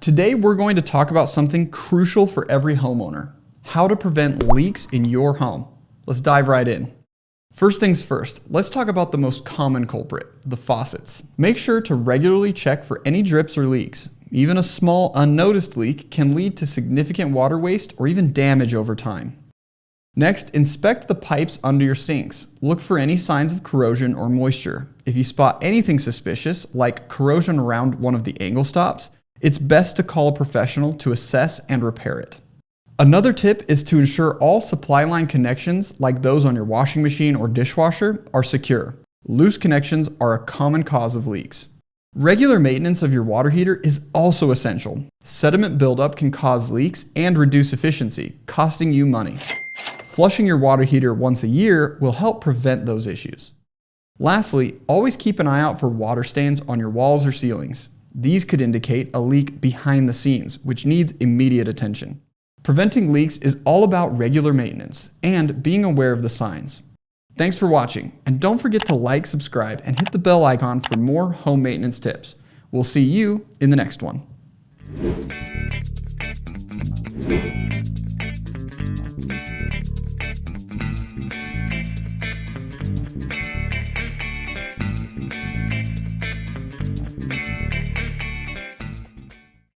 Today we're going to talk about something crucial for every homeowner: how to prevent leaks in your home. Let's dive right in. First things first, let's talk about the most common culprit, the faucets. Make sure to regularly check for any drips or leaks. Even a small, unnoticed leak can lead to significant water waste or even damage over time. Next, inspect the pipes under your sinks. Look for any signs of corrosion or moisture. If you spot anything suspicious, like corrosion around one of the angle stops, it's best to call a professional to assess and repair it. Another tip is to ensure all supply line connections, like those on your washing machine or dishwasher, are secure. Loose connections are a common cause of leaks. Regular maintenance of your water heater is also essential. Sediment buildup can cause leaks and reduce efficiency, costing you money. Flushing your water heater once a year will help prevent those issues. Lastly, always keep an eye out for water stains on your walls or ceilings. These could indicate a leak behind the scenes, which needs immediate attention. Preventing leaks is all about regular maintenance and being aware of the signs. Thanks for watching, and don't forget to like, subscribe, and hit the bell icon for more home maintenance tips. We'll see you in the next one.